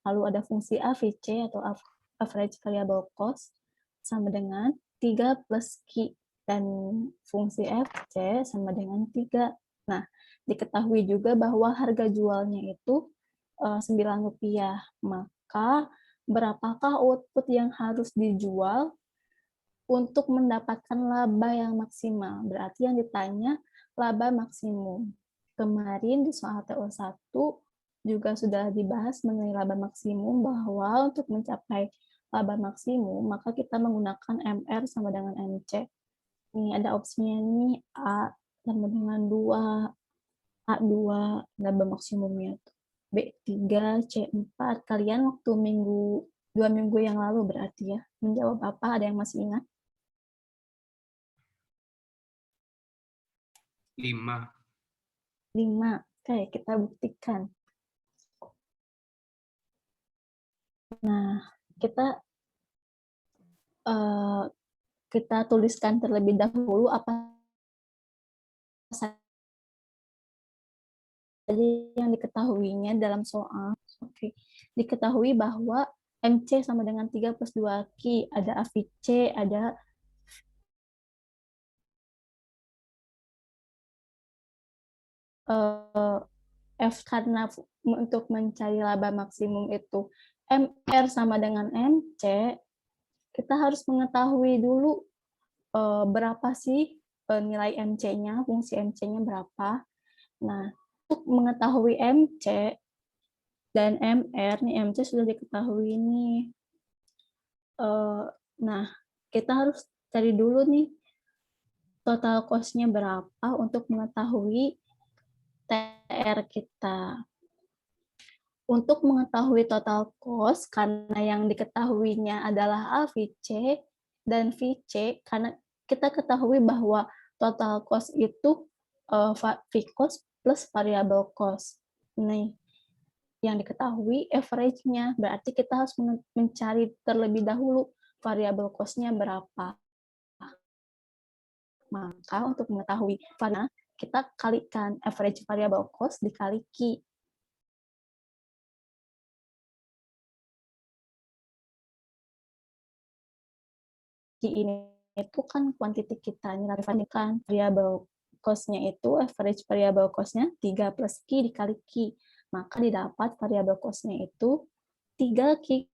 Lalu ada fungsi AVC atau average variable cost sama dengan 3 plus Q. Dan fungsi FC sama dengan 3. Nah, diketahui juga bahwa harga jualnya itu Rp9. Maka, berapakah output yang harus dijual untuk mendapatkan laba yang maksimal? Berarti yang ditanya laba maksimum. Kemarin di soal TO1 juga sudah dibahas mengenai laba maksimum, bahwa untuk mencapai laba maksimum, maka kita menggunakan MR sama dengan MC. Ini ada opsinya nih, A sama dengan 2, A2, laba maksimumnya. B3, C4. Kalian waktu 2 minggu yang lalu berarti ya, menjawab apa? Ada yang masih ingat? 5. 5. Oke, kita buktikan. Nah, kita tuliskan terlebih dahulu apa saja yang diketahuinya dalam soal. Oke. Diketahui bahwa MC sama dengan 3 plus 2Q. Ada AVC, ada F, karena untuk mencari laba maksimum itu MR sama dengan MC, kita harus mengetahui dulu berapa sih nilai MC-nya, fungsi MC-nya berapa. Nah, untuk mengetahui MC dan MR, nih MC sudah diketahui nih. Nah, kita harus cari dulu nih total cost-nya berapa untuk mengetahui TR kita. Untuk mengetahui total cost, karena yang diketahuinya adalah AVC dan VC, karena kita ketahui bahwa total cost itu fixed cost plus variable cost. Nih, yang diketahui average-nya, berarti kita harus mencari terlebih dahulu variable cost-nya berapa. Maka untuk mengetahui variable, kita kalikan average variable cost dikali Q. Q ini itu kan kuantiti kita, nilai kan variable cost-nya itu, average variable cost-nya 3 plus Q dikali Q. Maka didapat variable cost-nya itu 3Q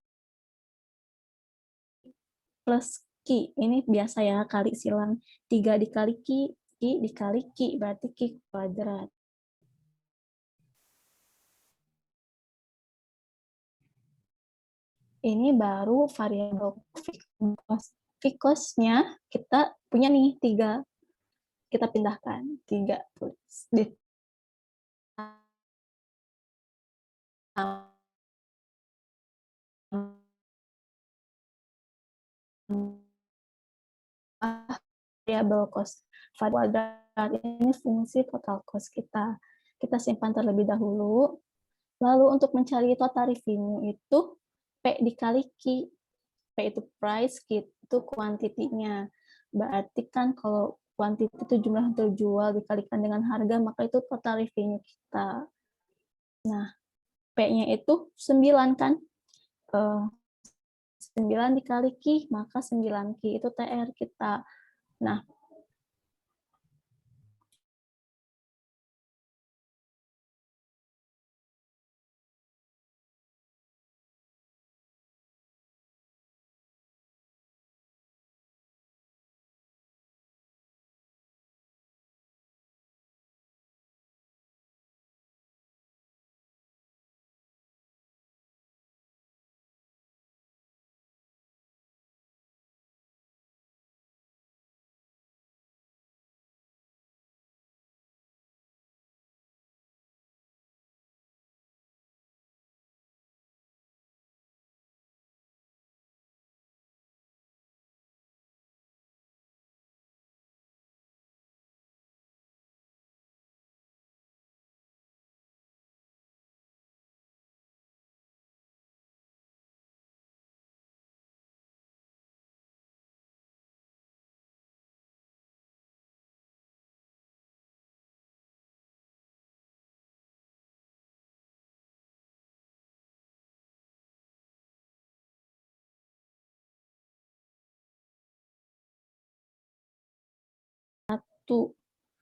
plus Q. Ini biasa ya, kali silang. 3 dikali Q, Q dikali Q, berarti Q kuadrat. Ini baru variabel fixed cost-nya kita punya nih 3. Kita pindahkan 3 tulis di variabel cost kuadrat ini fungsi total cost kita. Kita simpan terlebih dahulu. Lalu untuk mencari total revenue itu P dikali Q. P itu price, Q itu kuantitinya. Berarti kan kalau kuantiti itu jumlah yang terjual dikalikan dengan harga, maka itu total revenue kita. Nah, P-nya itu 9 kan? 9 dikali Q, maka 9Q itu TR kita. Nah,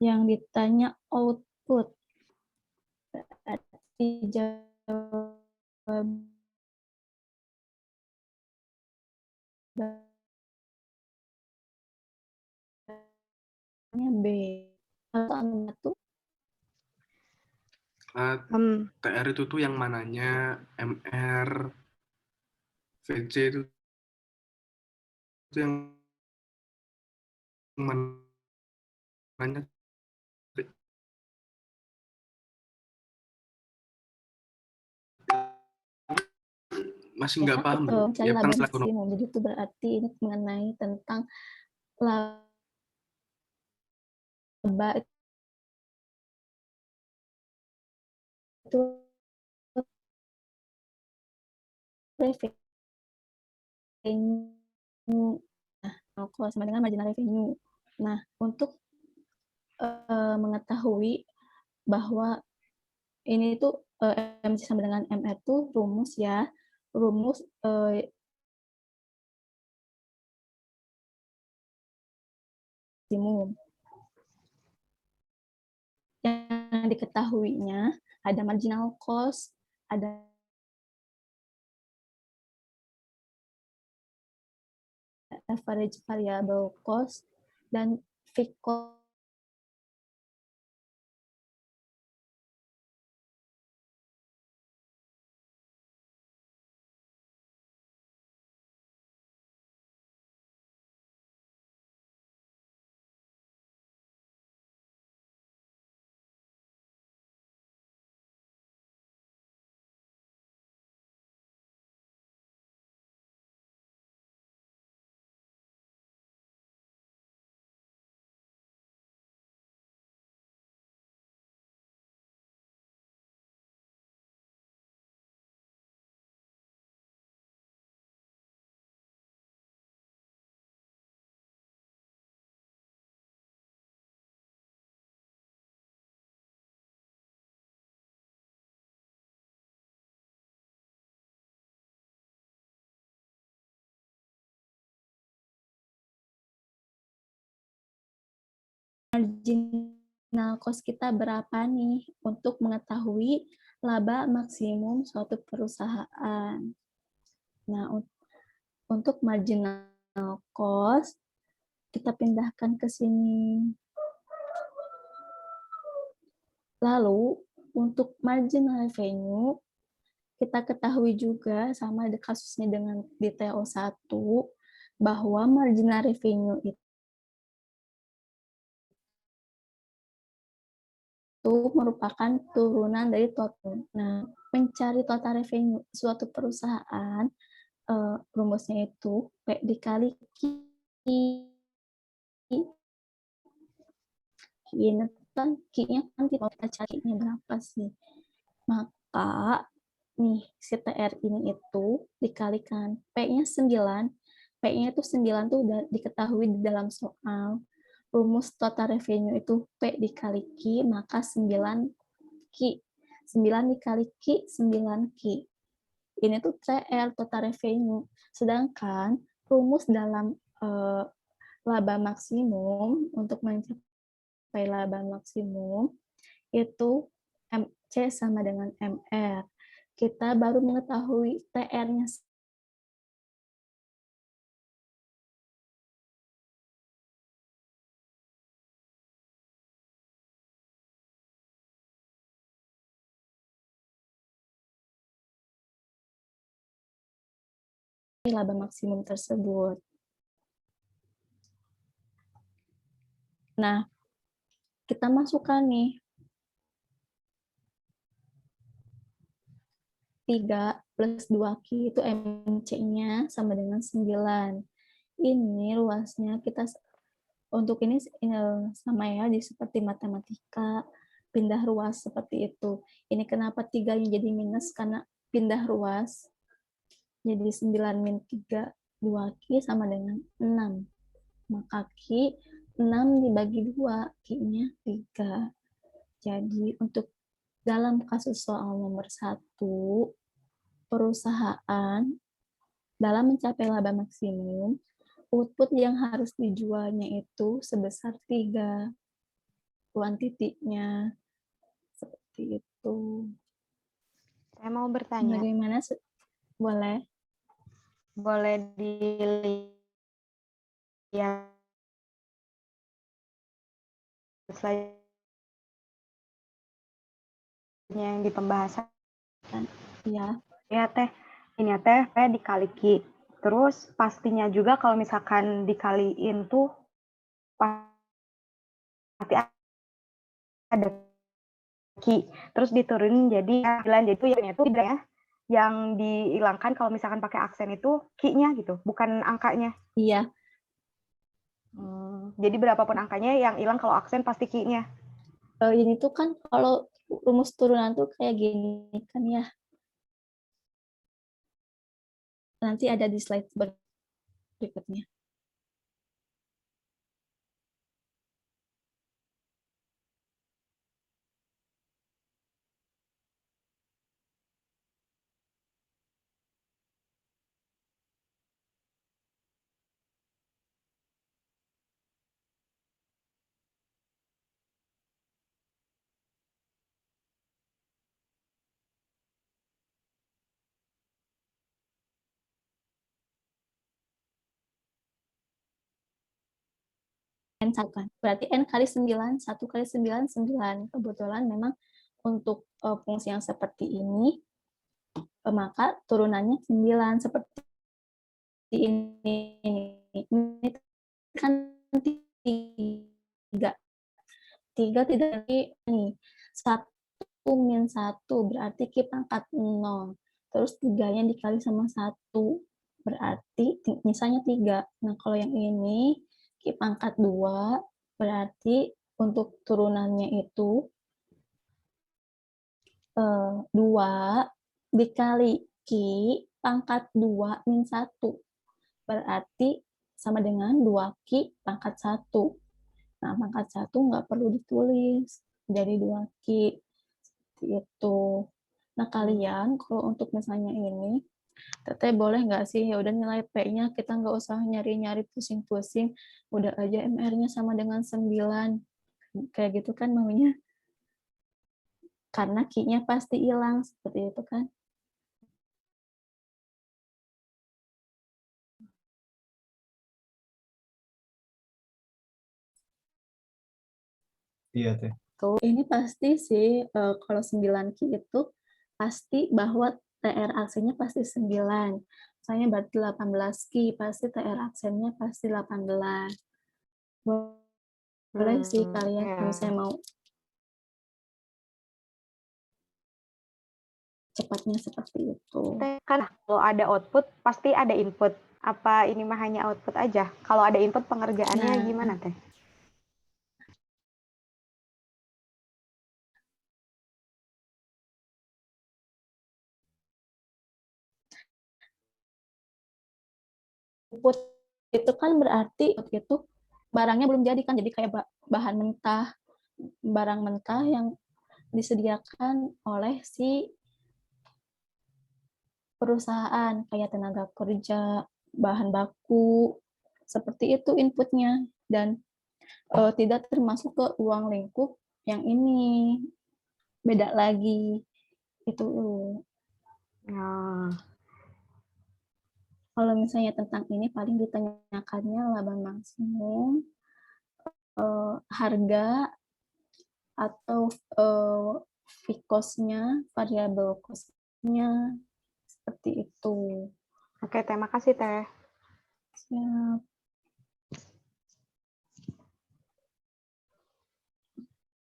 Yang ditanya output. Berarti jawabannya B. Atau TR itu tuh yang mananya, MR, VC itu yang mananya. Masih nggak paham, Bro. mencari Ya, laba tentang maksimum. Jadi itu berarti ini mengenai tentang laba itu revenue. Nah, kalau sama dengan marginal revenue. Nah, untuk mengetahui bahwa ini tuh MC sama dengan MR tuh rumus ya. Rumus maksimum. Yang diketahuinya ada marginal cost, ada average variable cost, dan fixed cost. Marginal cost kita berapa nih untuk mengetahui laba maksimum suatu perusahaan. Nah, untuk marginal cost kita pindahkan ke sini. Lalu untuk marginal revenue kita ketahui juga sama ada kasusnya dengan di TO1 bahwa marginal revenue itu merupakan turunan dari total. Nah, mencari total revenue suatu perusahaan, rumusnya itu P dikali Q. Ini kan Q-nya kan kita carinya berapa sih? Maka, nih, si TR ini itu dikalikan. P-nya 9. P-nya itu 9 tuh udah diketahui di dalam soal. Rumus total revenue itu P dikali Q, maka 9 Q. 9 dikali Q, 9 Q. Ini tuh TR, total revenue. Sedangkan rumus dalam laba maksimum, untuk mencapai laba maksimum, itu MC sama dengan MR. Kita baru mengetahui TR-nya laba maksimum tersebut. Nah, kita masukkan nih 3 plus 2Q itu MC-nya sama dengan 9. Ini luasnya kita untuk ini sama ya, seperti matematika, pindah ruas seperti itu. Ini kenapa 3 yang jadi minus? Karena pindah ruas. Jadi 9 min 3, 2Q sama dengan 6. Maka Q 6 dibagi 2, Q-nya 3. Jadi untuk dalam kasus soal nomor 1, perusahaan dalam mencapai laba maksimum, output yang harus dijualnya itu sebesar 3. satuan titiknya. Seperti itu. Saya mau bertanya. Bagaimana? Boleh? Boleh dilihat slide yang di pembahasan. Iya. Ya teh, ini ya teh, P dikali Q. Terus pastinya juga kalau misalkan dikaliin tuh pasti ada Q. Terus diturunin jadi 9, jadi itu ya yang dihilangkan kalau misalkan pakai aksen itu Q-nya gitu, bukan angkanya. Iya. Jadi berapapun angkanya yang hilang kalau aksen pasti Q-nya. Ini tuh kan kalau rumus turunan tuh kayak gini kan ya. Nanti ada di slide berikutnya. N1 kan. Berarti N kali 9, 1 kali 9, 9. Kebetulan memang untuk fungsi yang seperti ini, maka turunannya 9. Seperti ini. Ini kan 3. 3 tidak ini. 1 min 1 berarti Q pangkat 0. Terus 3-nya dikali sama 1. Berarti misalnya 3. Nah, kalau yang ini Q pangkat 2 berarti untuk turunannya itu 2 dikali Q pangkat 2 min 1. Berarti sama dengan 2Q pangkat 1. Nah, pangkat 1 nggak perlu ditulis. Jadi 2Q. Seperti itu. Nah, kalian kalau untuk misalnya ini, Teteh boleh nggak sih, ya udah nilai P-nya kita nggak usah nyari-nyari pusing-pusing, udah aja MR-nya sama dengan 9. Kayak gitu kan maunya. Karena Q-nya pasti hilang, seperti itu kan. Iya, Teh. Tuh, ini pasti sih, kalau 9Q itu, pasti bahwa TR aksennya pasti 9. Misalnya berarti 18Q, pasti TR aksennya pasti 18. Boleh sih kalian Ya. misalnya mau cepatnya seperti itu. Kan kalau ada output pasti ada input. Apa ini mah hanya output aja? Kalau ada input pengerjaannya gimana Teh? Input itu kan berarti itu barangnya belum jadi kan, jadi kayak bahan mentah, barang mentah yang disediakan oleh si perusahaan, kayak tenaga kerja, bahan baku, seperti itu inputnya, dan tidak termasuk ke uang lingkup yang ini, beda lagi itu. Kalau misalnya tentang ini paling ditanyakannya laba maksimum, harga, atau fixed cost-nya, variable cost-nya, seperti itu. Oke, terima kasih Teh. Siap.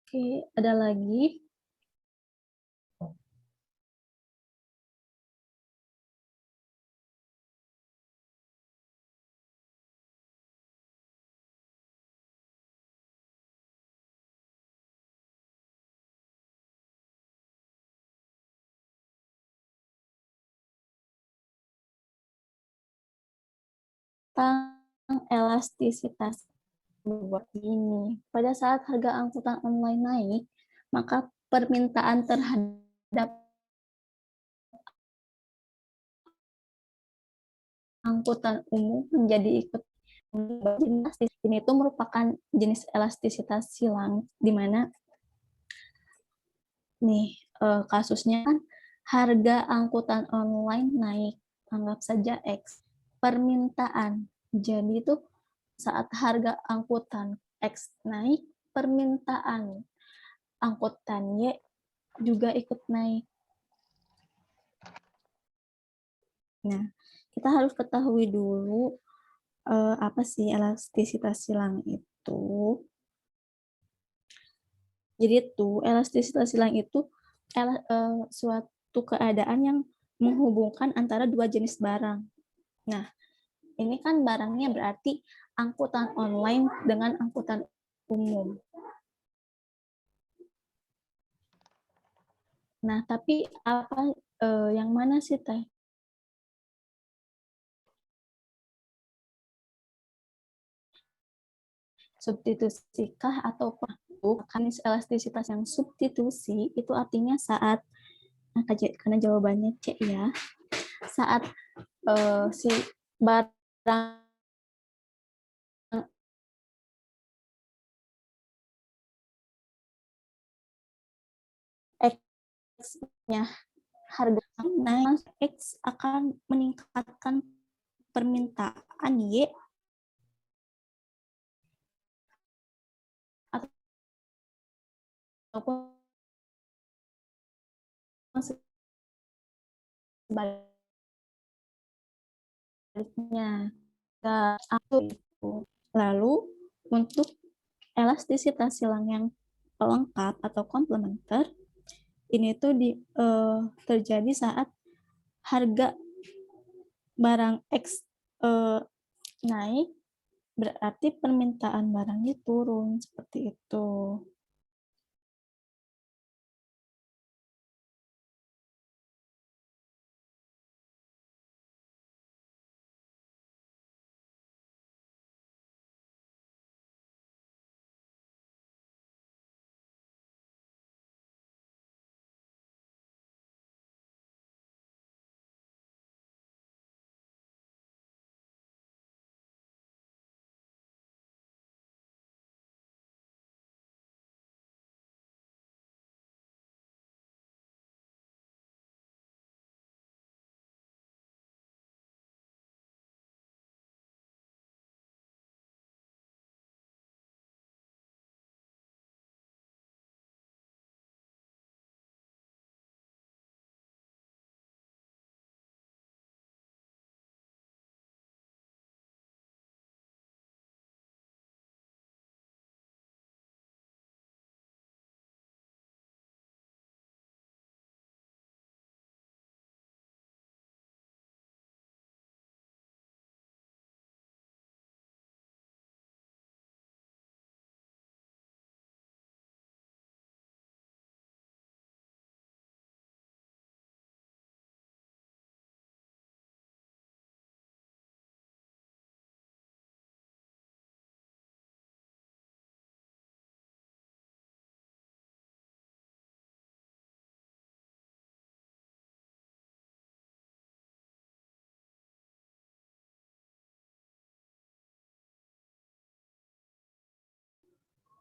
Oke, ada lagi? Tentang elastisitas buat ini. Pada saat harga angkutan online naik, maka permintaan terhadap angkutan umum menjadi ikut Ini itu merupakan jenis elastisitas silang, di mana nih kasusnya kan harga angkutan online naik, anggap saja X, permintaan. Jadi itu saat harga angkutan X naik, permintaan angkutan Y juga ikut naik. Nah, kita harus ketahui dulu apa sih elastisitas silang itu. Jadi itu elastisitas silang itu suatu keadaan yang menghubungkan antara dua jenis barang. Nah, ini kan barangnya berarti angkutan online dengan angkutan umum. Nah, tapi apa yang mana sih Teh? Substitusikah atau mekanis elastisitas yang substitusi itu artinya saat, nah, karena jawabannya C ya, saat si barang X-nya harga naik, X akan meningkatkan permintaan Y ataupun sebaliknya. Lalu untuk elastisitas silang yang pelengkap atau komplementer ini tuh terjadi saat harga barang X naik, berarti permintaan barangnya turun, seperti itu.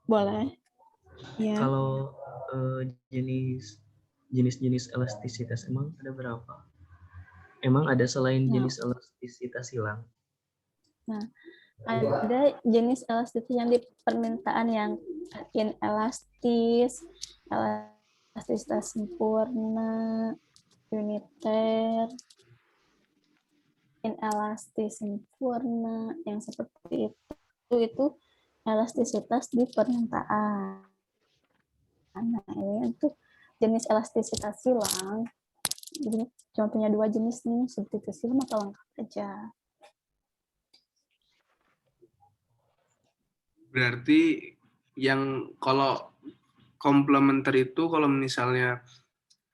Boleh. Ya. Kalau jenis-jenis elastisitas emang ada berapa? Emang ada selain jenis elastisitas silang? Nah, ada jenis elastisitas yang di permintaan yang inelastis, elastisitas sempurna, uniter, inelastis sempurna, yang seperti itu elastisitas di permintaan. Nah, ini untuk jenis elastisitas silang. Jadi cuma punya dua jenis nih, substitusi sama pelengkap aja. Berarti yang kalau komplementer itu kalau misalnya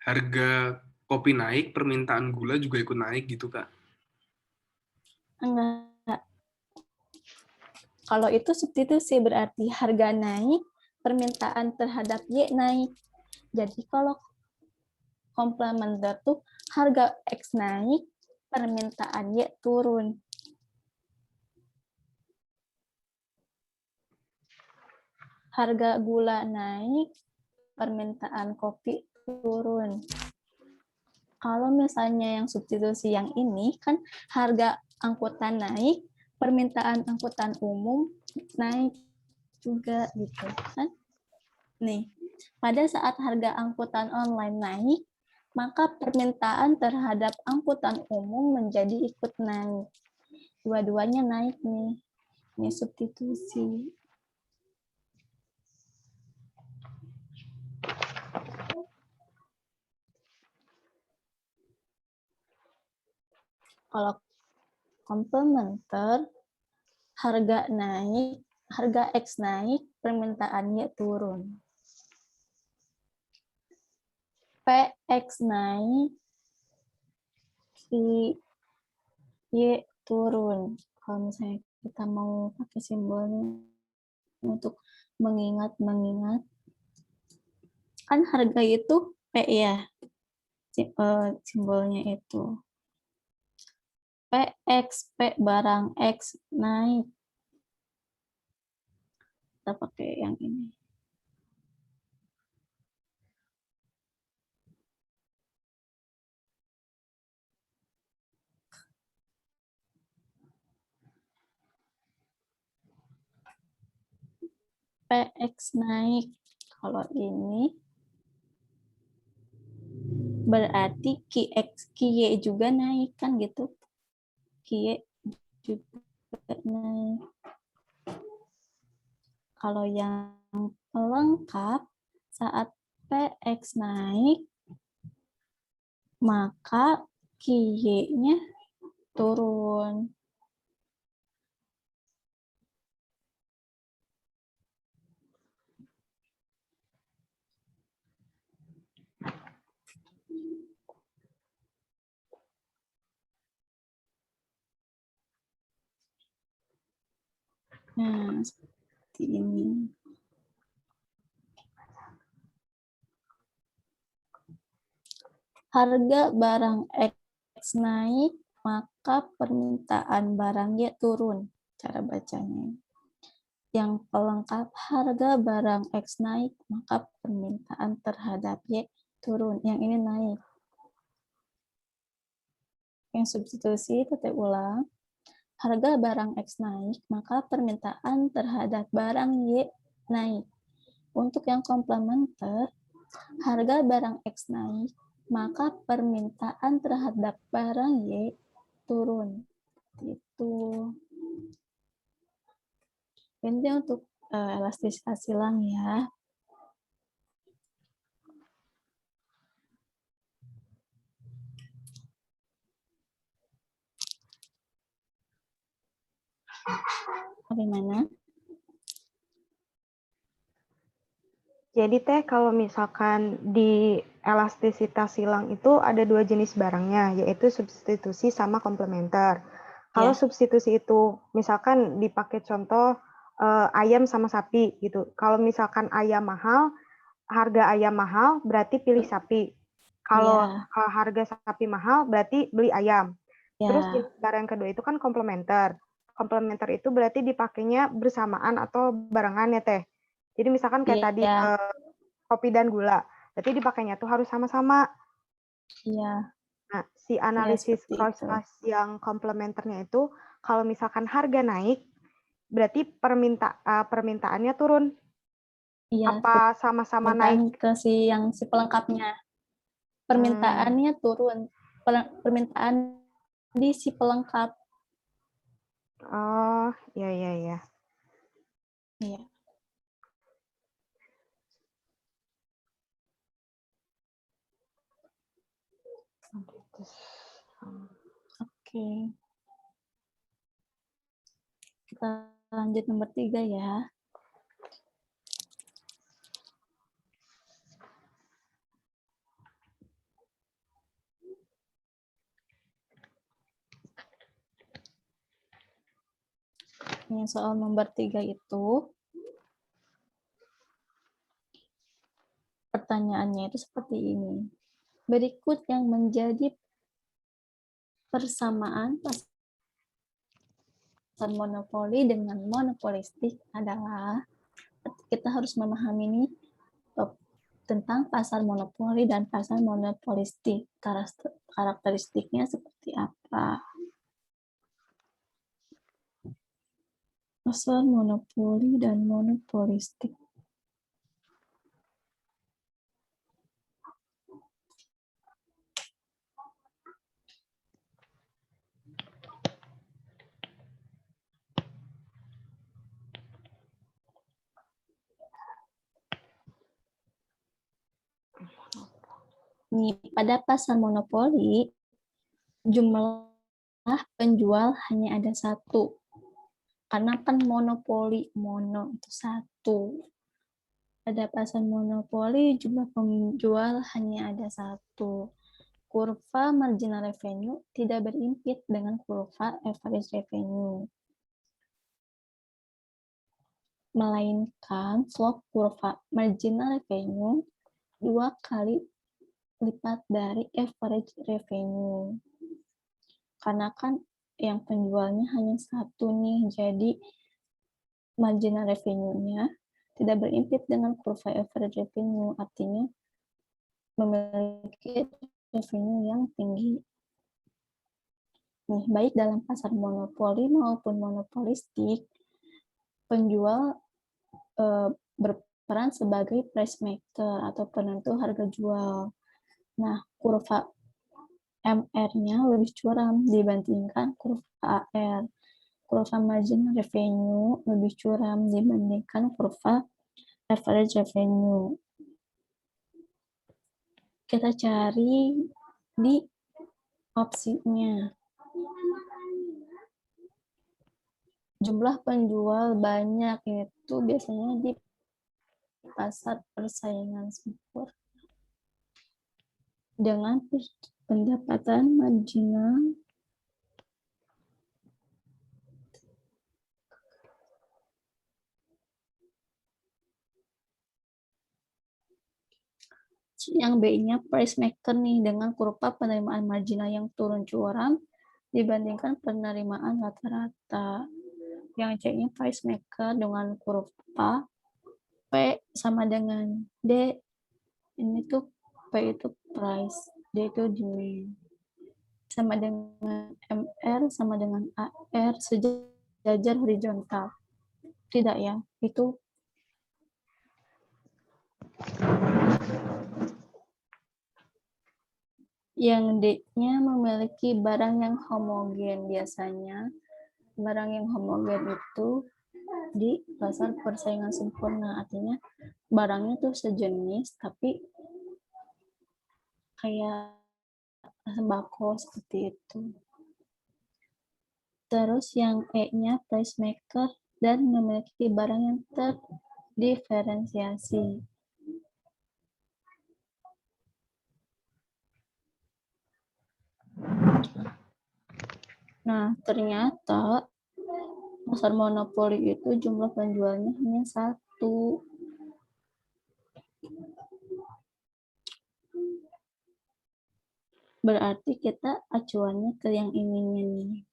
harga kopi naik, permintaan gula juga ikut naik gitu, Kak? Enggak. Kalau itu substitusi berarti harga naik, permintaan terhadap Y naik. Jadi kalau komplementer tuh harga X naik, permintaan Y turun. harga gula naik, permintaan kopi turun. Kalau misalnya yang substitusi yang ini kan harga angkutan naik, permintaan angkutan umum naik juga gitu kan. Nih, pada saat harga angkutan online naik, maka permintaan terhadap angkutan umum menjadi ikut naik. Dua-duanya naik nih. Ini substitusi. Kalau komplementer, harga naik, harga X naik, permintaannya turun. PX naik, Y turun. Kalau misalnya kita mau pakai simbolnya untuk mengingat, kan harga itu P ya, simbolnya itu. PX, P barang X naik. Kita pakai yang ini. PX naik. Kalau ini berarti QY juga naik kan gitu. QY juga naik. Kalau yang pelengkap saat PX naik maka QY-nya turun. Nah, seperti ini. Harga barang X naik, maka permintaan barang Y turun. Cara bacanya. Yang pelengkap, harga barang X naik, maka permintaan terhadap Y turun. Yang ini naik. Yang substitusi, titik ulang. Harga barang X naik, maka permintaan terhadap barang Y naik. Untuk yang komplementer, harga barang X naik, maka permintaan terhadap barang Y turun. Itu. Ini untuk elastisitas silang ya. Bagaimana? Jadi Teh, kalau misalkan di elastisitas silang itu ada dua jenis barangnya, yaitu substitusi sama komplementer. Kalau Ya. substitusi itu misalkan dipakai contoh ayam sama sapi gitu. Kalau misalkan ayam mahal, harga ayam mahal berarti pilih sapi. Kalau harga sapi mahal berarti beli ayam. Terus jenis barang yang kedua itu kan komplementer. Komplementer itu berarti dipakainya bersamaan atau barengan ya Teh. Jadi misalkan kayak tadi kopi dan gula, berarti dipakainya tuh harus sama-sama. Iya. Nah, si analisis cross-class yang komplementernya itu, kalau misalkan harga naik, berarti permintaannya turun. Iya. Apa sama-sama naik? Ke si pelengkapnya. Permintaannya turun. Permintaan di si pelengkap. Oh, iya. Iya. Oke. Kita lanjut nomor 3 ya. Yang soal nomor 3 itu, pertanyaannya itu seperti ini. Berikut yang menjadi persamaan pasar monopoli dengan monopolistik adalah kita harus memahami ini tentang pasar monopoli dan pasar monopolistik. Karakteristiknya seperti apa? Pasar monopoli dan monopolistik. Nih, pada pasar monopoli, jumlah penjual hanya ada satu. Karena kan monopoli, mono itu satu. Pada pasar monopoli, jumlah penjual hanya ada satu. Kurva marginal revenue tidak berimpit dengan kurva average revenue. Melainkan slope kurva marginal revenue 2 kali lipat dari average revenue. Karena kan yang penjualnya hanya satu nih, jadi marginal revenue-nya tidak berimpit dengan kurva average revenue, artinya memiliki revenue yang tinggi. Nih, baik dalam pasar monopoli maupun monopolistik, penjual berperan sebagai price maker atau penentu harga jual. Nah, kurva MR-nya lebih curam dibandingkan kurva AR. Kurva margin revenue lebih curam dibandingkan kurva average revenue. Kita cari di opsinya. Jumlah penjual banyak itu biasanya di pasar persaingan sempurna dengan pendapatan marginal yang B-nya price maker nih dengan kurva penerimaan marginal yang turun curam dibandingkan penerimaan rata-rata. Yang C-nya price maker dengan kurva P sama dengan D. Ini tuh P itu price, D itu demand. Sama dengan MR sama dengan AR sejajar horizontal. Tidak ya, itu yang D-nya memiliki barang yang homogen. Biasanya barang yang homogen itu di pasar persaingan sempurna, artinya barangnya tuh sejenis tapi kayak sembako seperti itu. Terus yang E-nya price maker dan memiliki barang yang terdiferensiasi. Nah, ternyata pasar monopoli itu jumlah penjualnya hanya satu. Berarti kita acuannya ke yang ininya nih.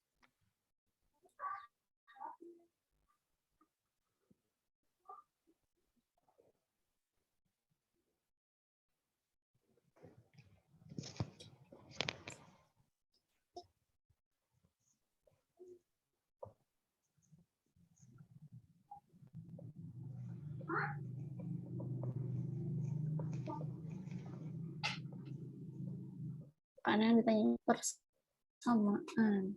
Karena ditanya persamaan.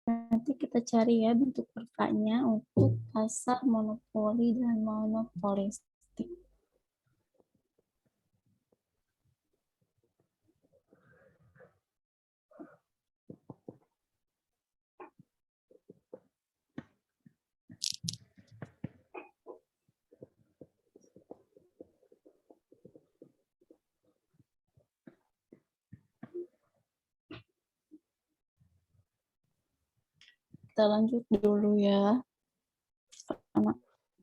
Nanti kita cari ya bentuk kurvanya untuk pasar monopoli dan monopolistik. Kita lanjut dulu ya.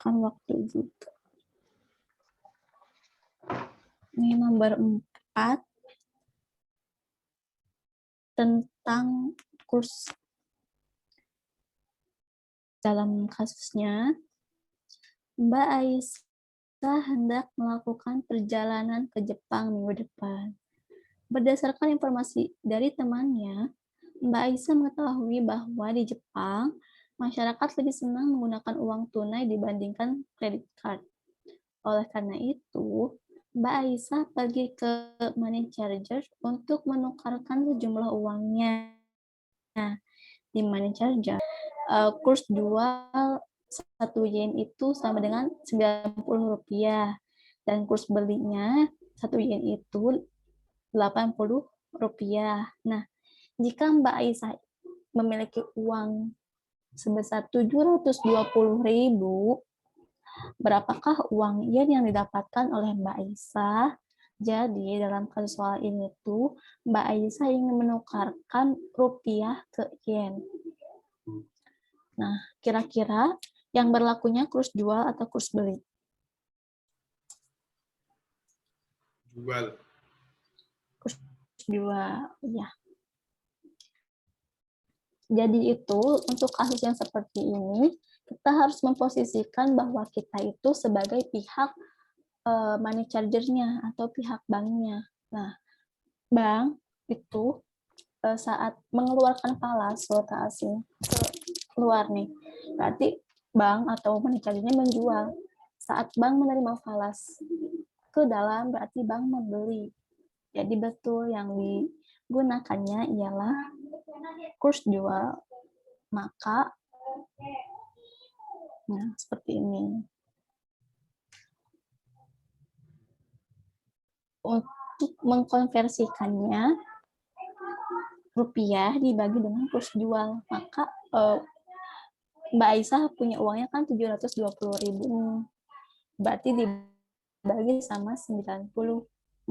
memakan waktu juga. Ini nomor 4 tentang kurs. Dalam kasusnya, Mbak Aisyah hendak melakukan perjalanan ke Jepang minggu depan. Berdasarkan informasi dari temannya, Mbak Aisyah mengetahui bahwa di Jepang, masyarakat lebih senang menggunakan uang tunai dibandingkan kredit card. Oleh karena itu, Mbak Aisyah pergi ke money changer untuk menukarkan sejumlah uangnya. Nah, di money changer, kurs jual 1 yen itu sama dengan 90 rupiah. Dan kurs belinya 1 yen itu 80 rupiah. Nah, jika Mbak Aisyah memiliki uang sebesar 720.000, berapakah uang yen yang didapatkan oleh Mbak Aisyah? Jadi, dalam kasus soal ini tuh, Mbak Aisyah ingin menukarkan rupiah ke yen. Nah, kira-kira yang berlakunya kurs jual atau kurs beli? Jual. Kurs jual, ya. Jadi itu, untuk kasus yang seperti ini, kita harus memposisikan bahwa kita itu sebagai pihak money charger-nya atau pihak banknya. Nah, bank itu saat mengeluarkan falas valuta asing ke luar nih, berarti bank atau money charger-nya menjual. Saat bank menerima falas ke dalam, berarti bank membeli. Jadi betul yang digunakannya ialah kurs jual. Maka, nah seperti ini. Untuk mengkonversikannya, rupiah dibagi dengan kurs jual. Maka Mbak Aisyah punya uangnya kan 720.000. Berarti dibagi sama 90.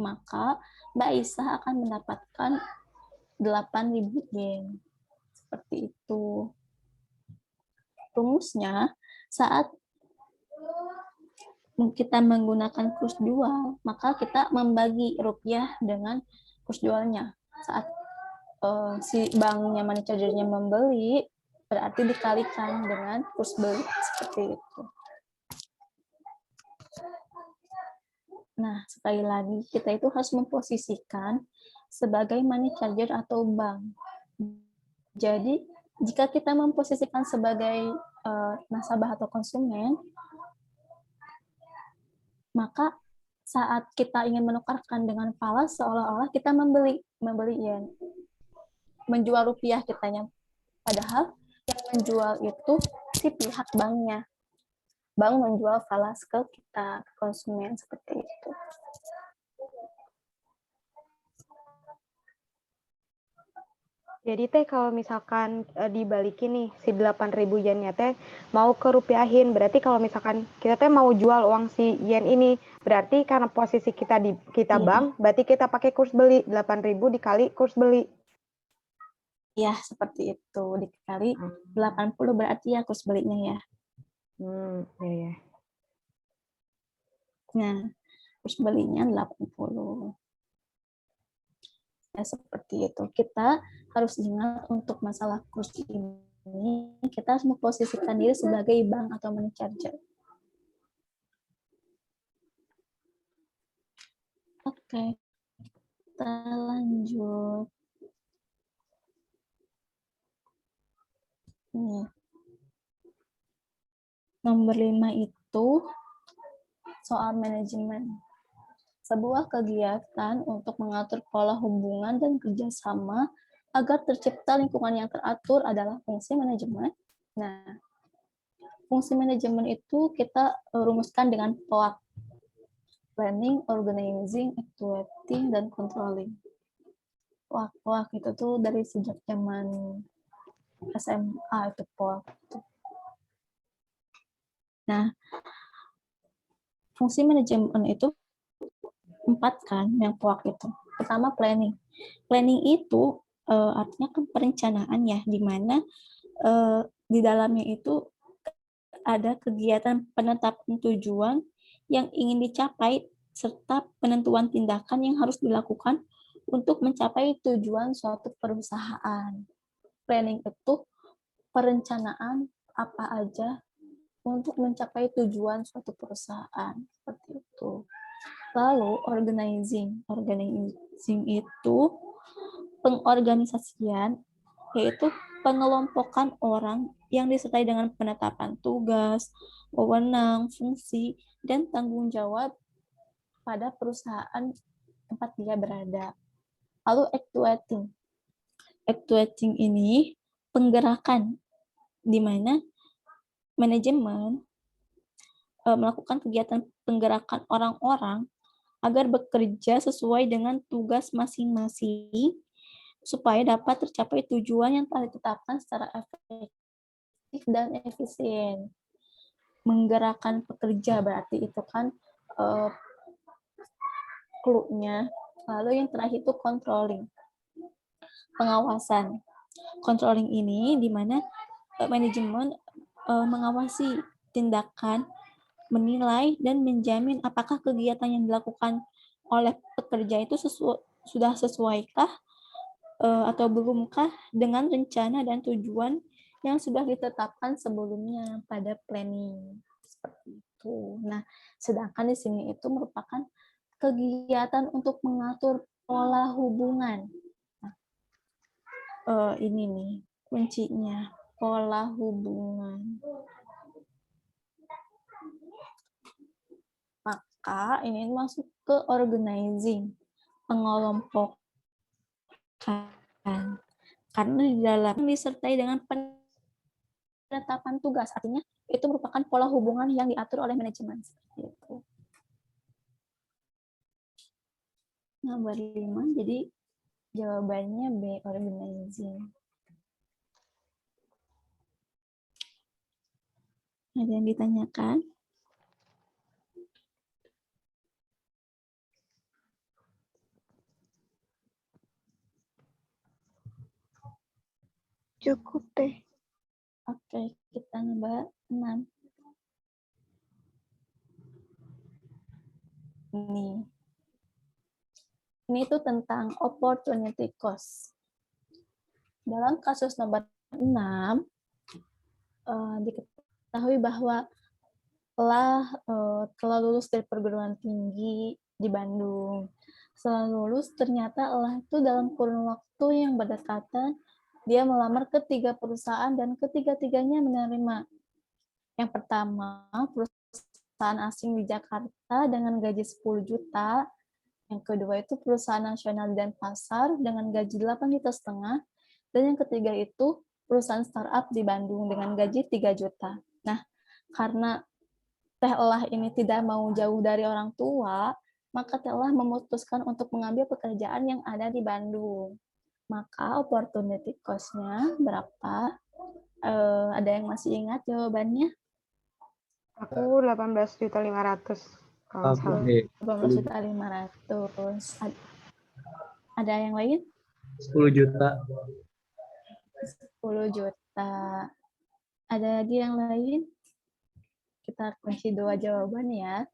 Maka Mbak Aisyah akan mendapatkan 8.000 yen. Seperti itu. Rumusnya, saat kita menggunakan kurs jual, maka kita membagi rupiah dengan kurs jualnya. Saat si banknya, money charger-nya membeli, berarti dikalikan dengan kurs beli. Seperti itu. Nah, sekali lagi, kita itu harus memposisikan sebagai money charger atau bank. Jadi, jika kita memposisikan sebagai nasabah atau konsumen, maka saat kita ingin menukarkan dengan falas, seolah-olah kita membeli yen, menjual rupiah kitanya. Padahal yang menjual itu si pihak banknya. Bank menjual falas ke kita, konsumen, seperti itu. Jadi teh kalau misalkan dibalikin nih si 8.000 yennya teh mau ke rupiahin, berarti kalau misalkan kita teh mau jual uang si yen ini, berarti karena posisi kita di bank, berarti kita pakai kurs beli 8.000 dikali kurs beli. Ya, seperti itu. Dikali 80 berarti ya kurs belinya ya. Ya. Nah, kurs belinya 80. Ya, seperti itu. Kita harus ingat untuk masalah kurs ini, kita harus memposisikan diri sebagai bank atau money charger. Oke, kita lanjut. Nih. Nomor 5 itu soal manajemen. Sebuah kegiatan untuk mengatur pola hubungan dan kerjasama agar tercipta lingkungan yang teratur adalah fungsi manajemen. Nah, fungsi manajemen itu kita rumuskan dengan POAK. Planning, Organizing, Actuating, dan Controlling. POAK itu tuh dari sejak zaman SMA itu POAK. Nah, fungsi manajemen itu 4 kan yang POAK itu. Pertama planning. Planning itu artinya kan perencanaan ya, di mana di dalamnya itu ada kegiatan penetapan tujuan yang ingin dicapai serta penentuan tindakan yang harus dilakukan untuk mencapai tujuan suatu perusahaan. Planning itu perencanaan apa aja untuk mencapai tujuan suatu perusahaan, seperti itu. Lalu organizing itu pengorganisasian, yaitu pengelompokan orang yang disertai dengan penetapan tugas, wewenang, fungsi, dan tanggung jawab pada perusahaan tempat dia berada. Lalu actuating ini penggerakan, di mana manajemen melakukan kegiatan penggerakan orang-orang agar bekerja sesuai dengan tugas masing-masing supaya dapat tercapai tujuan yang telah ditetapkan secara efektif dan efisien. Menggerakkan pekerja berarti itu kan clue-nya. Lalu yang terakhir itu controlling, pengawasan. Controlling ini di mana manajemen mengawasi tindakan, menilai dan menjamin apakah kegiatan yang dilakukan oleh pekerja itu sudah sesuaikah atau belumkah dengan rencana dan tujuan yang sudah ditetapkan sebelumnya pada planning. Seperti itu. Nah, sedangkan di sini itu merupakan kegiatan untuk mengatur pola hubungan. Nah, ini nih kuncinya, pola hubungan. Maka ini masuk ke organizing, pengelompokan. Karena di dalam disertai dengan penetapan tugas, artinya itu merupakan pola hubungan yang diatur oleh manajemen. Seperti itu. Nomor 5, jadi jawabannya B, organizing. Ada yang ditanyakan? Cukup deh. Oke, kita nambah 6. Ini tuh tentang opportunity cost. Dalam kasus nomor 6, diketahui bahwa telah lulus dari perguruan tinggi di Bandung. Setelah lulus, ternyata itu dalam kurun waktu yang berdekatan, dia melamar ke 3 perusahaan dan ketiga-tiganya menerima. Yang pertama, perusahaan asing di Jakarta dengan gaji 10 juta. Yang kedua itu perusahaan nasional dan pasar dengan gaji 8,5 juta. Dan yang ketiga itu perusahaan startup di Bandung dengan gaji 3 juta. Nah, karena Teh Elah ini tidak mau jauh dari orang tua, maka Teh Elah memutuskan untuk mengambil pekerjaan yang ada di Bandung. Maka opportunity cost-nya berapa? Ada yang masih ingat jawabannya? Aku 18.500.000 kalau salah. 18.500.000. Ada yang lain? 10 juta. 10 juta. Ada lagi yang lain? Kita kunci 2 jawaban ya.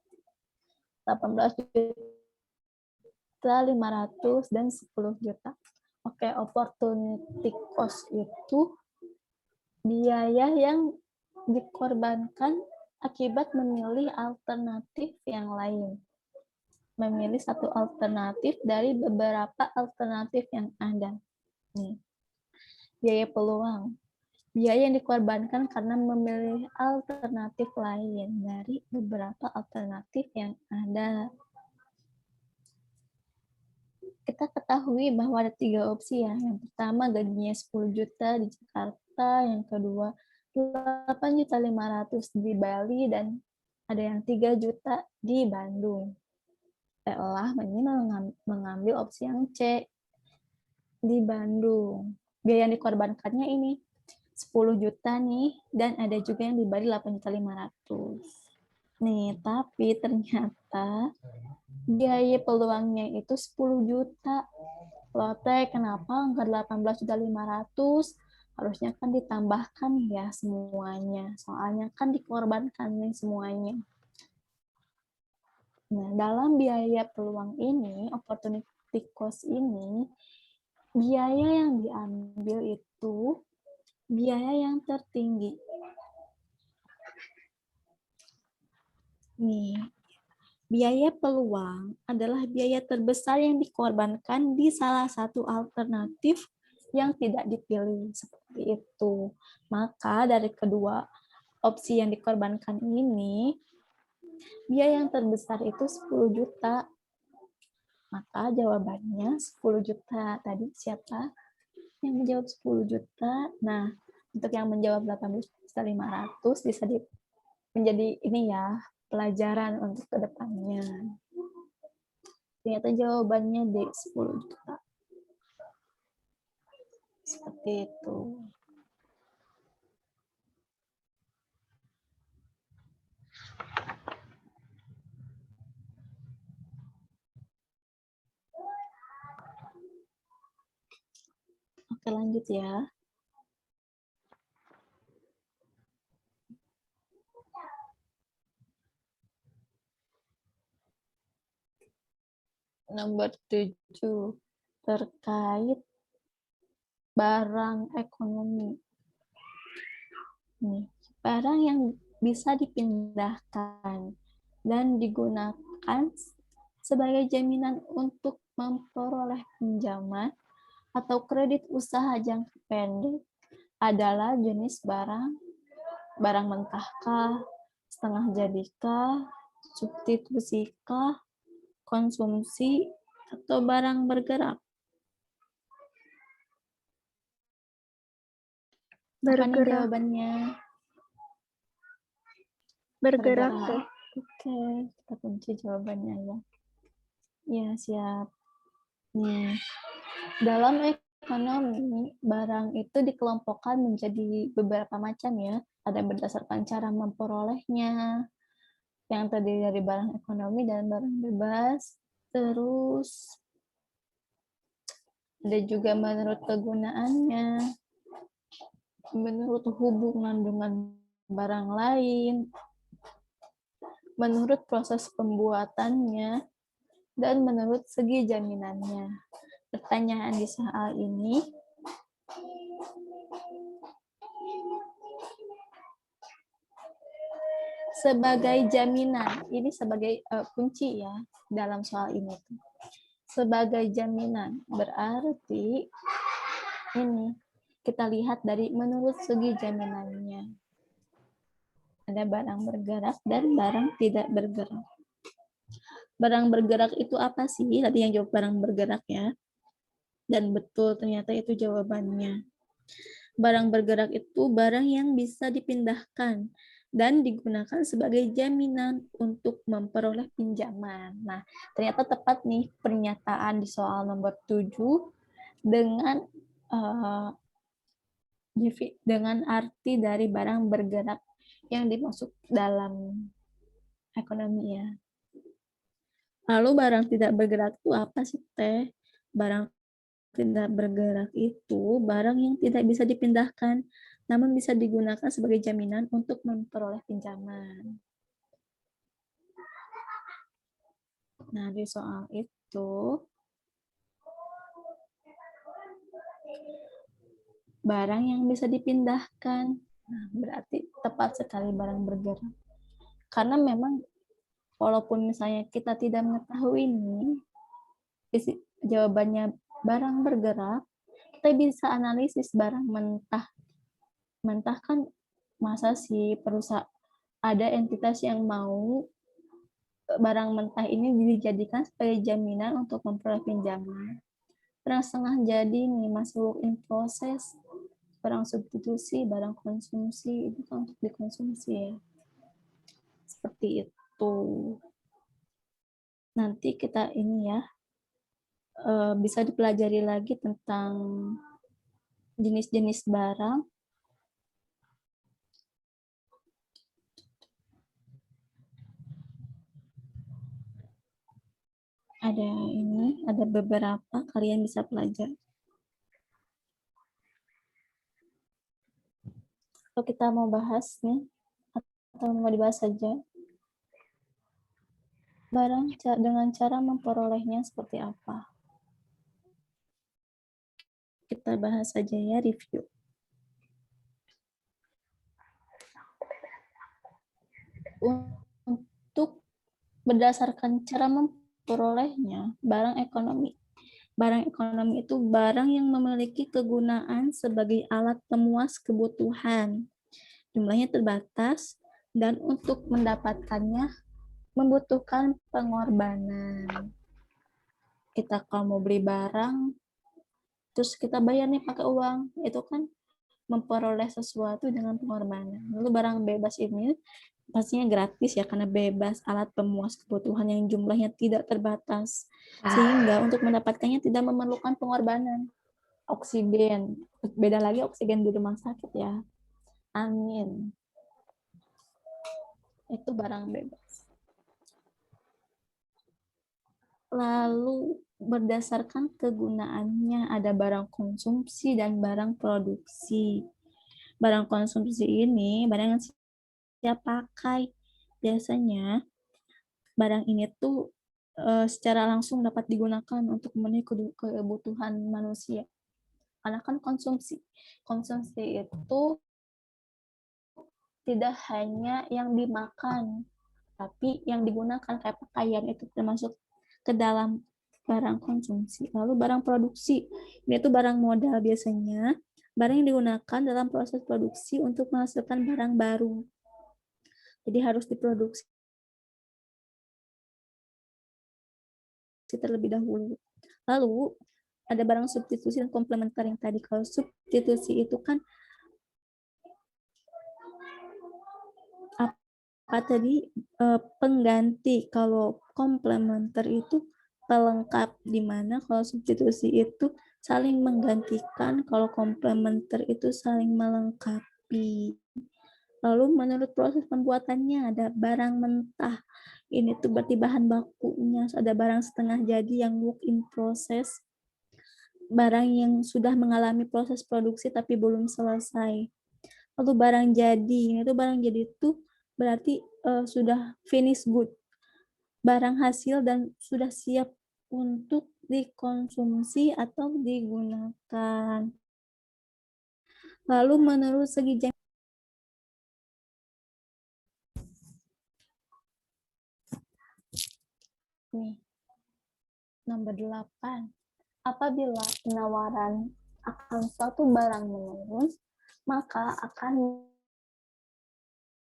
18.500.000 dan 10 juta. Oke, opportunity cost itu biaya yang dikorbankan akibat memilih alternatif yang lain. Memilih satu alternatif dari beberapa alternatif yang ada. Nih. Biaya peluang. Biaya yang dikorbankan karena memilih alternatif lain dari beberapa alternatif yang ada. Kita ketahui bahwa ada 3 opsi ya. Yang pertama gajinya 10 juta di Jakarta, yang kedua 8.500.000 di Bali, dan ada yang 3 juta di Bandung. Teh Elah mengambil opsi yang C, di Bandung. Biaya yang dikorbankannya ini 10 juta nih, dan ada juga yang di Bali 8.500.000. Nih, tapi ternyata biaya peluangnya itu 10 juta. Loh Teh, kenapa enggak 18.500.000? Harusnya kan ditambahkan ya semuanya. Soalnya kan dikorbankan nih semuanya. Nah, dalam biaya peluang ini, opportunity cost ini, biaya yang diambil itu biaya yang tertinggi. Nih, biaya peluang adalah biaya terbesar yang dikorbankan di salah satu alternatif yang tidak dipilih. Seperti itu. Maka dari kedua opsi yang dikorbankan ini, biaya yang terbesar itu 10 juta. Maka jawabannya 10 juta. Tadi siapa yang menjawab 10 juta? Nah, untuk yang menjawab 18.500 bisa menjadi ini ya, pelajaran untuk kedepannya. Ternyata jawabannya di 10 juta. Seperti itu. Oke, lanjut ya. Nomor 7 terkait barang ekonomi. Nih, barang yang bisa dipindahkan dan digunakan sebagai jaminan untuk memperoleh pinjaman atau kredit usaha jangka pendek adalah jenis barang mentahkah, setengah jadikah, substitusikah, konsumsi, atau barang bergerak. Apa nih jawabannya? Bergerak. Oke, kita kunci jawabannya ya. Ya, siap. Nih, dalam ekonomi, barang itu dikelompokkan menjadi beberapa macam ya. Ada berdasarkan cara memperolehnya, yang terdiri dari barang ekonomi dan barang bebas. Terus ada juga menurut kegunaannya, menurut hubungan dengan barang lain, menurut proses pembuatannya, dan menurut segi jaminannya. Pertanyaan di soal ini, sebagai jaminan, ini sebagai kunci ya dalam soal ini. Sebagai jaminan berarti ini kita lihat dari menurut segi jaminannya. Ada barang bergerak dan barang tidak bergerak. Barang bergerak itu apa sih? Tadi yang jawab barang bergerak ya. Dan betul ternyata itu jawabannya. Barang bergerak itu barang yang bisa dipindahkan dan digunakan sebagai jaminan untuk memperoleh pinjaman. Nah, ternyata tepat nih pernyataan di soal nomor 7 dengan arti dari barang bergerak yang dimaksud dalam ekonomi ya. Lalu barang tidak bergerak itu apa sih, Teh? Barang tidak bergerak itu barang yang tidak bisa dipindahkan, namun bisa digunakan sebagai jaminan untuk memperoleh pinjaman. Nah, di soal itu, barang yang bisa dipindahkan. Nah, berarti tepat sekali barang bergerak. Karena memang walaupun misalnya kita tidak mengetahui ini, jawabannya barang bergerak, kita bisa analisis barang mentah. Mentah kan masa sih perusahaan ada entitas yang mau barang mentah ini dijadikan sebagai jaminan untuk memperoleh pinjaman. Barang setengah jadi nih masih work in process, barang substitusi, barang konsumsi itu kan untuk dikonsumsi ya. Seperti itu. Nanti kita ini ya bisa dipelajari lagi tentang jenis-jenis barang. Ada beberapa kalian bisa pelajari. Atau kita mau bahas nih? Atau mau dibahas saja? Barang dengan cara memperolehnya seperti apa? Kita bahas saja ya, review. Untuk berdasarkan cara memperolehnya, barang ekonomi. Barang ekonomi itu barang yang memiliki kegunaan sebagai alat pemuas kebutuhan. Jumlahnya terbatas, dan untuk mendapatkannya membutuhkan pengorbanan. Kita kalau mau beli barang, terus kita bayar nih pakai uang, itu kan memperoleh sesuatu dengan pengorbanan. Lalu barang bebas ini pastinya gratis ya, karena bebas, alat pemuas kebutuhan yang jumlahnya tidak terbatas. Sehingga untuk mendapatkannya tidak memerlukan pengorbanan. Oksigen, beda lagi oksigen di rumah sakit ya. Angin. Itu barang bebas. Lalu berdasarkan kegunaannya ada barang konsumsi dan barang produksi. Barang konsumsi ini barang yang siap pakai. Biasanya barang ini tuh secara langsung dapat digunakan untuk memenuhi kebutuhan manusia. Karena kan konsumsi itu tidak hanya yang dimakan, tapi yang digunakan kayak pakaian itu termasuk ke dalam barang konsumsi. Lalu barang produksi, ini itu barang modal biasanya, barang yang digunakan dalam proses produksi untuk menghasilkan barang baru. Jadi harus diproduksi terlebih dahulu. Lalu ada barang substitusi dan komplementer yang tadi. Kalau substitusi itu kan apa tadi, pengganti. Kalau komplementer itu pelengkap, di mana kalau substitusi itu saling menggantikan, kalau komplementer itu saling melengkapi. Lalu menurut proses pembuatannya ada barang mentah. Ini tuh berarti bahan bakunya. Ada barang setengah jadi yang work in process. Barang yang sudah mengalami proses produksi tapi belum selesai. Lalu barang jadi. Ini tuh barang jadi itu berarti sudah finish good. Barang hasil dan sudah siap untuk dikonsumsi atau digunakan. Lalu menurut segi nih, nomor 8. Apabila penawaran akan suatu barang menurun, maka akan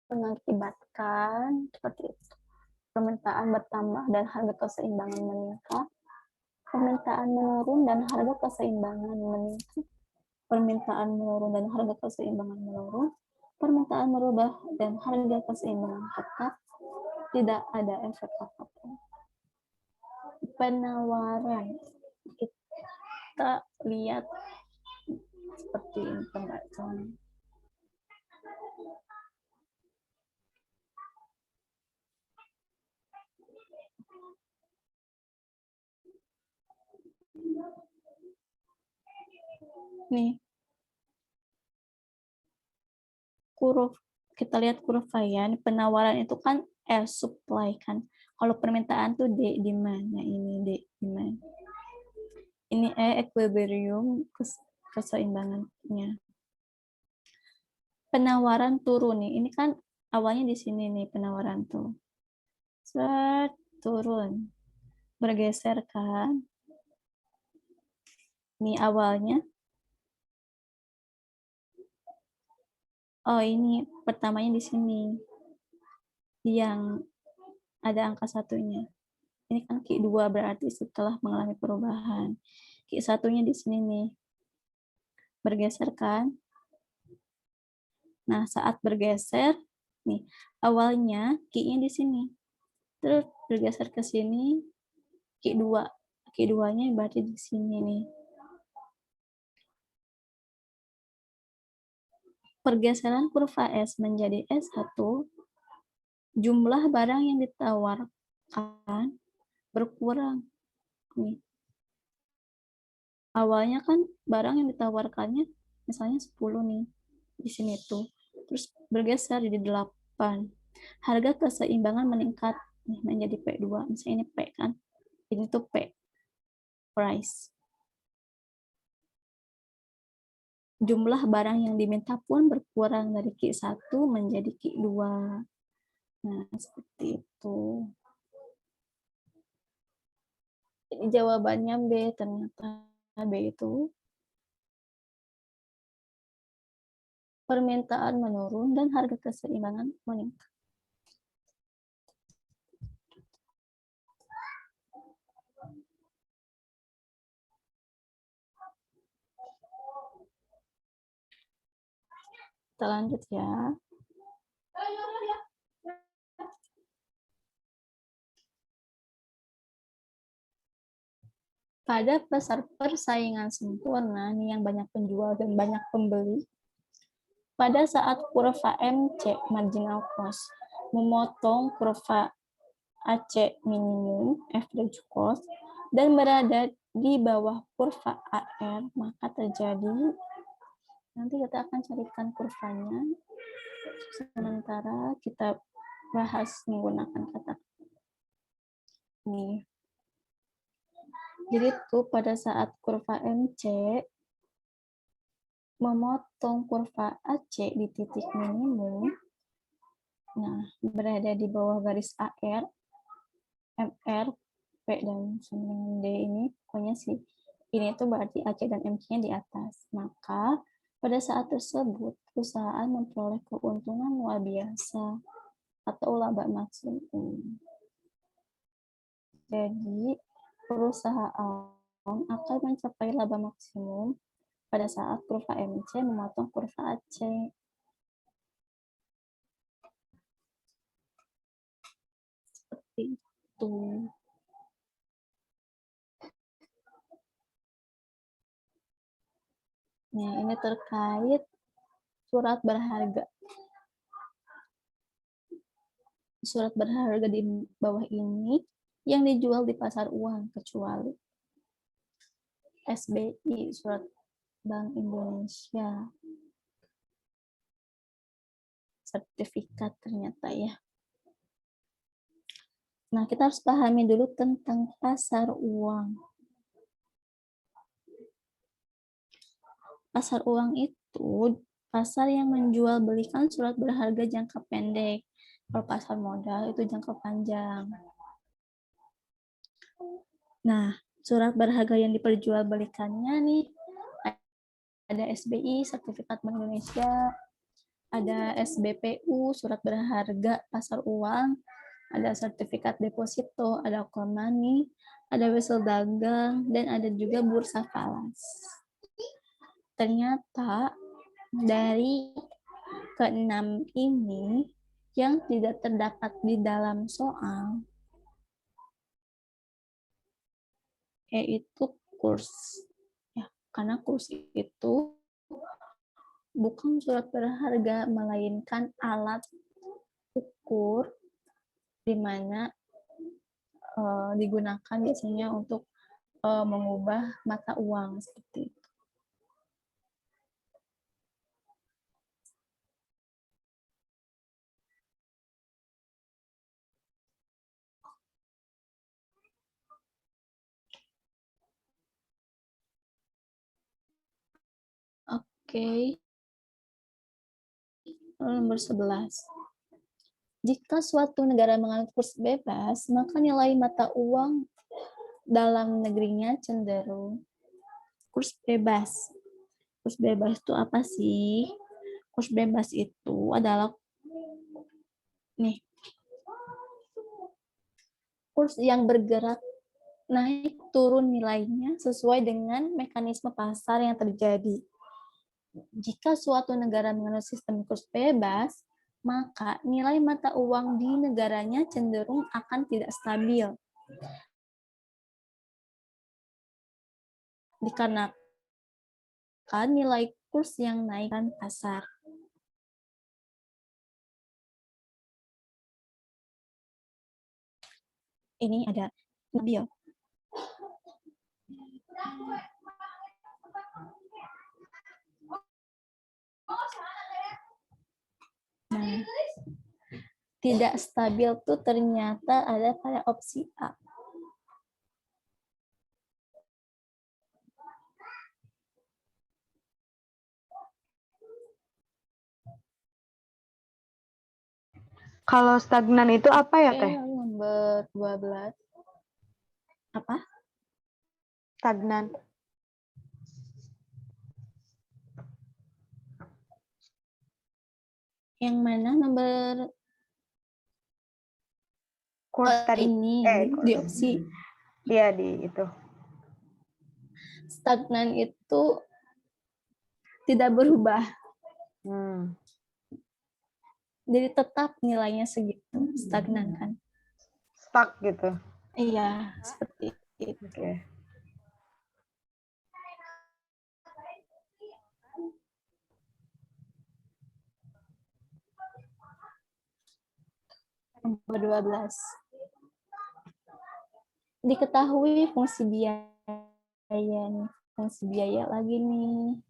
mengakibatkan seperti itu. Permintaan bertambah dan harga keseimbangan meningkat. Permintaan menurun dan harga keseimbangan meningkat. Permintaan menurun dan harga keseimbangan menurun. Permintaan merubah dan harga keseimbangan tetap. Tidak ada efek apapun. Penawaran, kita lihat seperti ini pembacaan. Nih, kita lihat kurva ya. Penawaran itu kan supply kan. Kalau permintaan tuh D di mana? Ini D di mana? Ini equilibrium keseimbangannya. Penawaran turun nih. Ini kan awalnya di sini nih penawaran tuh. Turun. Bergeser kan. Ini awalnya. Oh, ini pertamanya di sini. Yang ada angka satunya. Ini kan Q2 berarti setelah mengalami perubahan. Q1-nya di sini nih. Bergeser kan? Nah, saat bergeser, nih, awalnya Q-nya di sini. Terus bergeser ke sini, Q2. Q2-nya berarti di sini nih. Pergeseran kurva S menjadi S1, jumlah barang yang ditawarkan berkurang. Nih. Awalnya kan barang yang ditawarkannya misalnya 10 nih. Di sini tuh. terus bergeser jadi 8. Harga keseimbangan meningkat menjadi P2. Misalnya ini P kan. Ini tuh P, price. Jumlah barang yang diminta pun berkurang dari Q1 menjadi Q2. Nah, seperti itu. Ini jawabannya B, ternyata B itu permintaan menurun dan harga keseimbangan meningkat. Kita lanjut ya. Pada pasar persaingan sempurna nih yang banyak penjual dan banyak pembeli, pada saat kurva MC marginal cost memotong kurva AC minimum average cost dan berada di bawah kurva AR, maka terjadi, nanti kita akan carikan kurvanya, sementara kita bahas menggunakan kata ini. Jadi tuh pada saat kurva MC memotong kurva AC di titik minimum, nah berada di bawah garis AR, MR, P dan D ini, pokoknya sih ini tuh berarti AC dan MC-nya di atas. Maka pada saat tersebut perusahaan memperoleh keuntungan luar biasa atau laba maksimum. Jadi perusahaan akan mencapai laba maksimum pada saat kurva MC memotong kurva AC. Seperti itu. Nah, ini terkait surat berharga. Surat berharga di bawah ini yang dijual di pasar uang kecuali SBI, surat Bank Indonesia, sertifikat ternyata ya. Nah, kita harus pahami dulu tentang pasar uang. Pasar uang itu pasar yang menjual belikan surat berharga jangka pendek. Kalau pasar modal itu jangka panjang. Nah, surat berharga yang diperjualbelikannya nih ada SBI, sertifikat Bank Indonesia, ada SBPU, surat berharga pasar uang, ada sertifikat deposito, ada call money, ada wesel dagang, dan ada juga bursa falas. Ternyata dari keenam ini yang tidak terdapat di dalam soal yaitu kurs. Ya, karena kurs itu bukan surat berharga, melainkan alat ukur di mana digunakan biasanya untuk mengubah mata uang seperti itu. Oke. Nomor 11. Jika suatu negara menganut kurs bebas, maka nilai mata uang dalam negerinya cenderung kurs bebas. Kurs bebas itu apa sih? Kurs bebas itu adalah nih, kurs yang bergerak naik turun nilainya sesuai dengan mekanisme pasar yang terjadi. Jika suatu negara menganut sistem kurs bebas, maka nilai mata uang di negaranya cenderung akan tidak stabil. Dikarenakan nilai kurs yang naikkan pasar. Ini ada stabil. Nah, tidak stabil tuh ternyata ada pada opsi A. Kalau stagnan itu apa ya, Oke, Teh? lalu nomor 12. Apa? Stagnan. Yang mana nomor Course tadi. ini di course. opsi Iya, di itu. stagnan itu tidak berubah. Jadi tetap nilainya segitu, stagnan kan? Stuck gitu. Iya, seperti itu. Oke. Nomor 12. Diketahui fungsi biaya nih. Fungsi biaya lagi nih.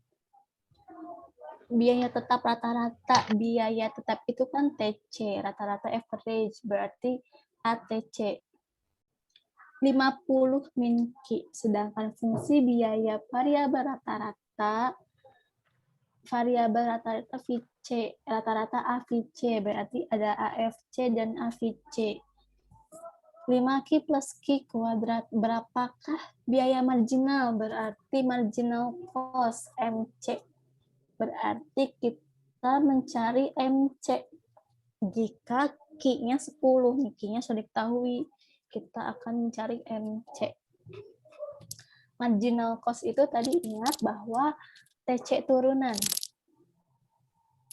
Biaya tetap rata-rata. Biaya tetap itu kan TC, rata-rata average, berarti ATC. 50 min Q. Sedangkan fungsi biaya variabel rata-rata VC, rata-rata AVC, berarti ada AFC dan AVC. 5Q plus Q kuadrat, berapakah biaya marginal? Berarti marginal cost, MC. Berarti kita mencari MC. Jika Q-nya 10, nih Q-nya sudah diketahui, kita akan mencari MC. Marginal cost itu tadi ingat bahwa TC turunan.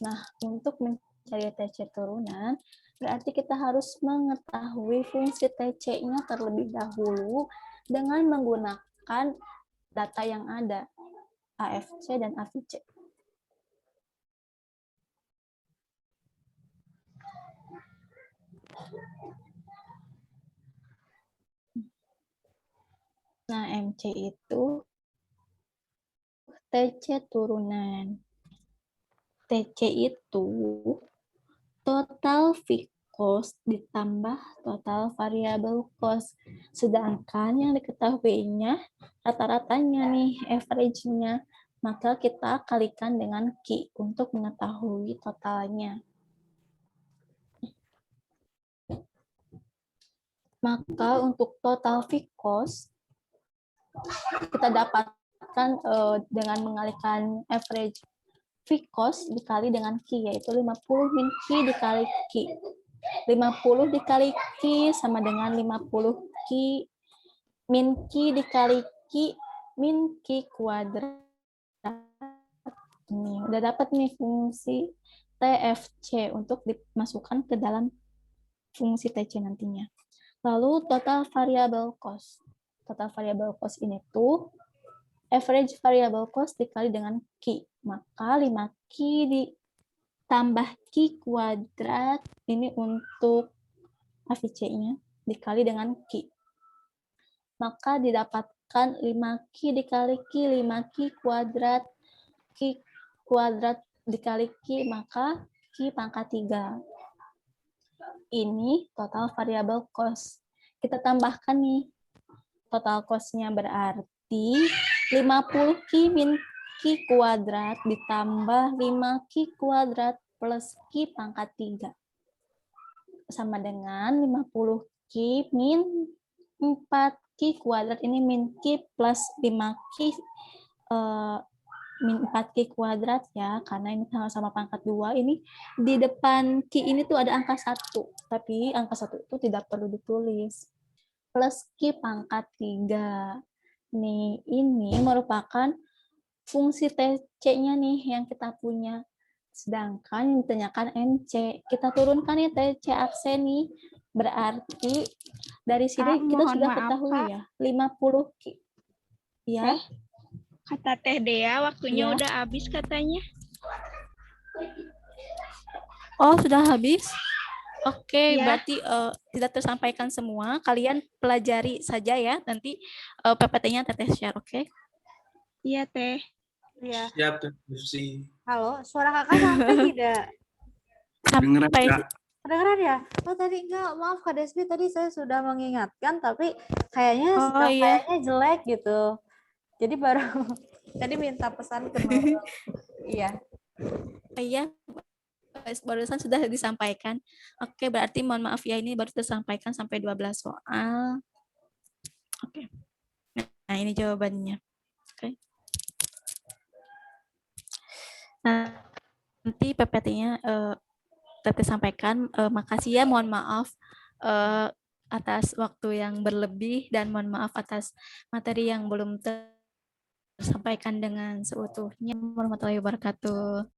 Nah, untuk mencari TC turunan, berarti kita harus mengetahui fungsi TC-nya terlebih dahulu dengan menggunakan data yang ada, AFC dan AVC. Nah, MC itu TC turunan. TC itu total fixed cost ditambah total variable cost. Sedangkan yang diketahuinya rata-ratanya nih, average-nya. Maka kita kalikan dengan Q untuk mengetahui totalnya. Maka untuk total fixed cost kita dapatkan dengan mengalihkan average fixed cost dikali dengan Q, yaitu 50 min Q dikali Q. 50 dikali Q sama dengan 50 Q min Q dikali Q min Q kuadrat. Ini udah dapat nih fungsi TFC untuk dimasukkan ke dalam fungsi TC nantinya. Lalu total variable cost. Total variable cost ini tuh average variable cost dikali dengan Q. Maka 5Q ditambah Q kuadrat, ini untuk AVC-nya, dikali dengan Q. Maka didapatkan 5Q dikali Q, 5Q kuadrat dikali Q, maka Q pangkat 3. Ini total variable cost. Kita tambahkan nih, total cost-nya berarti 50 Q min Q kuadrat ditambah 5Q kuadrat plus Q pangkat 3. Sama dengan 50 Q min 4Q kuadrat, ini min Q plus 5Q min 4Q kuadrat ya, karena ini sama-sama pangkat 2. Ini di depan Q ini tuh ada angka 1, tapi angka 1 itu tidak perlu ditulis. Plus Q pangkat 3. Nih, ini merupakan fungsi TC-nya nih yang kita punya. Sedangkan yang ditanyakan MC, kita turunkan nih TC aksen nih. Berarti dari sini kita sudah ketahui ya, 50 Q. Ya. Kata Teh Dea, waktunya Ya. udah habis katanya. Oh, sudah habis? Oke, Ya. berarti tidak tersampaikan semua. Kalian pelajari saja ya. Nanti PPT-nya Teteh share, oke? Iya, Teh. Iya. Siap, Teh Lutfi. Halo, suara kakak sampai tidak? Kedengeran sampai nggak? Kedengeran ya? Oh tadi enggak, maaf Kak Desmi, tadi saya sudah mengingatkan tapi kayaknya oh iya kayaknya jelek gitu. Jadi baru tadi minta pesan ke Nurul. Iya. iya barusan sudah disampaikan. Oke, berarti mohon maaf ya, ini baru tersampaikan sampai 12 soal. Oke. Nah, ini jawabannya. Oke. Nah, nanti PPT-nya PP sampaikan. Makasih ya, mohon maaf atas waktu yang berlebih dan mohon maaf atas materi yang belum tersampaikan dengan seutuhnya. Warahmatullahi wabarakatuh.